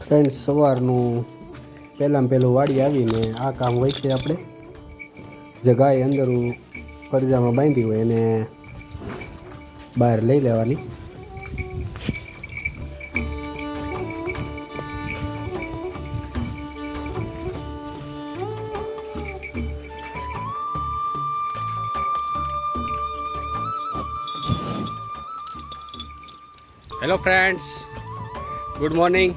Friends સવારનું પહેલું વાડી આવીને આ કામ હોય છે આપણે જે ગાય અંદર પરજામાં બાંધી હોય એને બહાર લઈ લેવાની. Hello friends, good morning,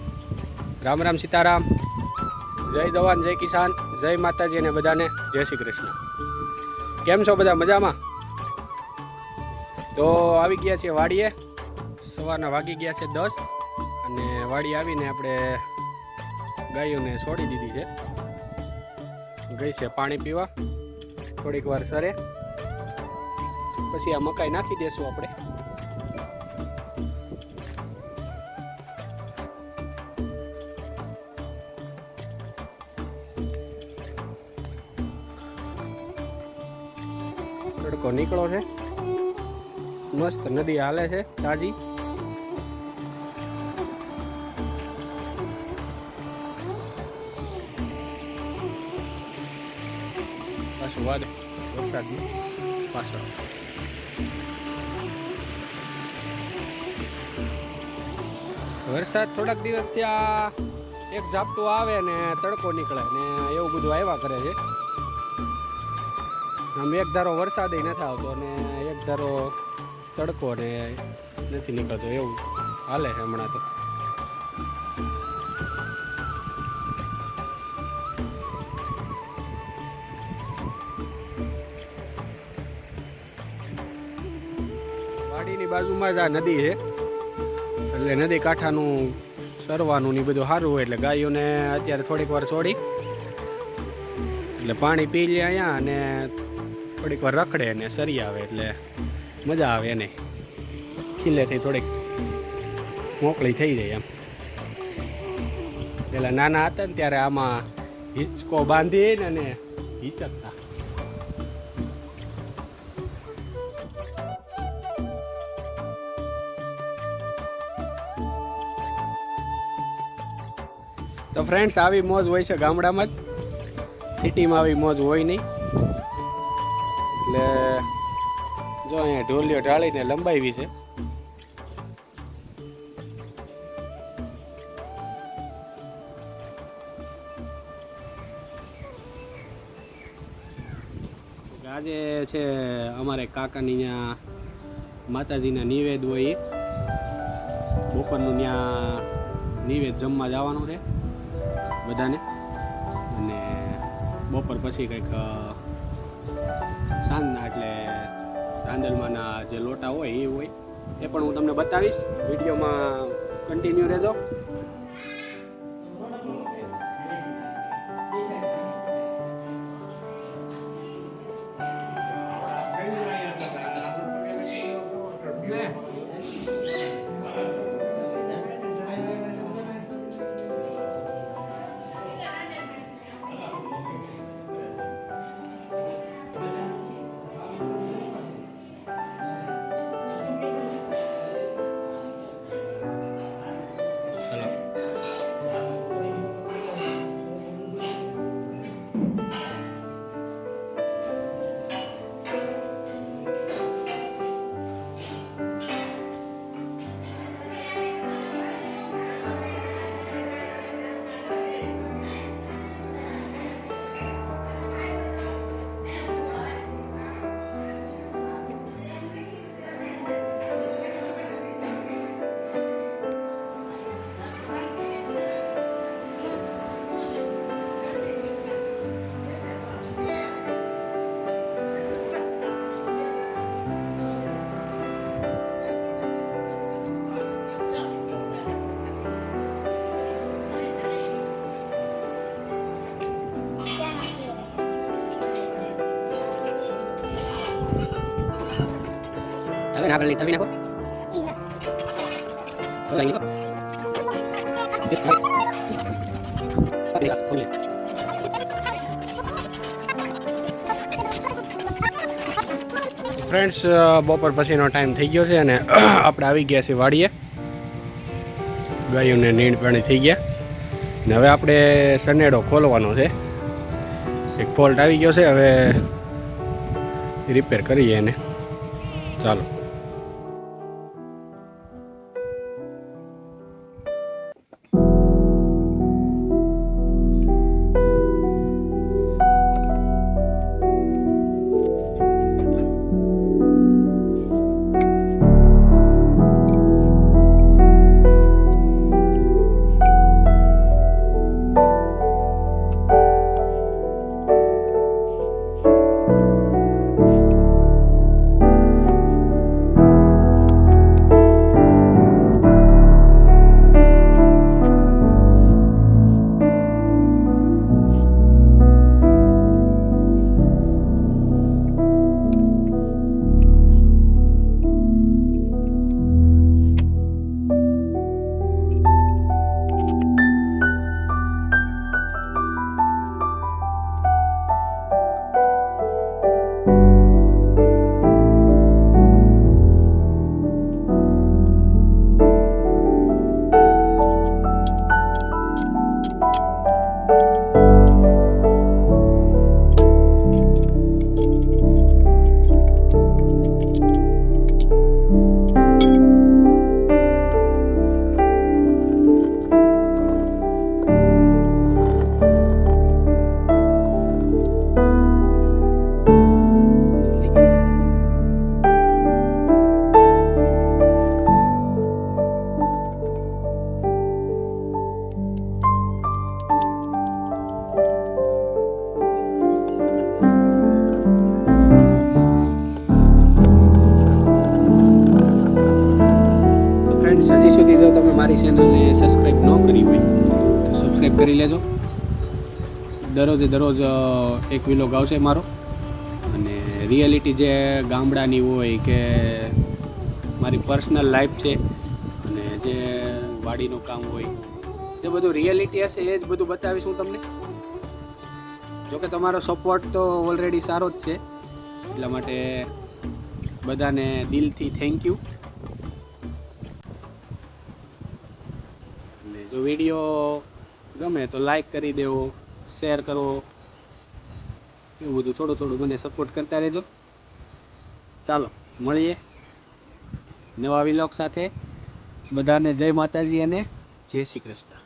Ram Ram Sitaram, જય જવાન જય કિસાન, જય માતાજી અને બધાને જય શ્રી કૃષ્ણ. કેમ છો બધા? મજામાં? તો આવી ગયા છે વાડીએ. સવારના વાગી ગયા છે 10 અને વાડી આવીને આપણે ગાયોને છોડી દીધી છે. ગઈ છે પાણી પીવા, થોડીક વાર સરે પછી આ મકાઈ નાખી દેશું આપણે. તડકો નીકળો છે, મસ્ત નદી હાલે છે તાજી. પાછું વરસાદની પાછળ વરસાદ થોડાક દિવસથી આ એક ઝાપટું આવે ને તડકો નીકળે ને એવું બધું આવ્યા કરે છે. આમ એક ધારો વરસાદ નથી આવતો અને એક ધારો તડકો ને નથી નીકળતો, એવું હાલે છે હમણાં તો. વાડીની બાજુમાં જ આ નદી છે એટલે નદી કાંઠાનું સરવાનું ને બધું સારું હોય એટલે ગાયોને અત્યારે થોડીક વાર છોડી એટલે પાણી પી લે અહીંયા અને થોડીક વાર રખડે ને સરી આવે એટલે મજા આવે એને. ખીલેથી થોડીક મોકળી થઈ જાય એમ. પેલા નાના હતા ને ત્યારે આમાં હિંચકો બાંધીને અને હિંચકતા. તો ફ્રેન્ડ્સ, આવી મોજ હોય છે ગામડામાં જ, સિટીમાં આવી મોજ હોય નહીં. એટલે જો અહીંયા ઢોલિયો ઢાળીને લંબાવી છે. આજે છે અમારે કાકાની ત્યાં માતાજીના નિવેદ હોય, બપોરનું ત્યાં નિવેદ જમવા જવાનું છે બધાને. અને બપોર પછી કંઈક સાંજના એટલે રાંદલમાંના જે લોટા હોય એ હોય, એ પણ હું તમને બતાવીશ. વિડીયોમાં કન્ટિન્યુ રહેજો. આગળ લઈ તવી નાખો. ફ્રેન્ડ્સ, બપોર પછીનો ટાઈમ થઈ ગયો છે અને આપણે આવી ગયા છીએ વાડીએ. ગાયોને નીણ પાણી થઈ ગયા ને હવે આપણે સનેડો ખોલવાનો છે. એક ફોલ્ટ આવી ગયો છે, હવે રિપેર કરીએ એને. ચાલો. હજી સુધી જો તમે મારી ચેનલને સબસ્ક્રાઈબ ન કરી હોય તો સબસ્ક્રાઈબ કરી લેજો. દરરોજ એક વ્લોગ આવશે મારો, અને રિયાલિટી જે ગામડાની હોય કે મારી પર્સનલ લાઈફ છે અને જે વાડીનું કામ હોય, જે બધું રિયાલિટી હશે એ જ બધું બતાવીશ હું તમને. જોકે તમારો સપોર્ટ તો ઓલરેડી સારો જ છે, એટલા માટે બધાને દિલથી થેન્ક યુ. અને જો વિડીયો ગમે તો લાઈક કરી દેવો, શેર કરો, એવું બધું થોડું મને સપોર્ટ કરતા રહેજો. ચાલો મળીએ નવા વિલોગ સાથે. બધાને જય માતાજી અને જય શ્રી કૃષ્ણ.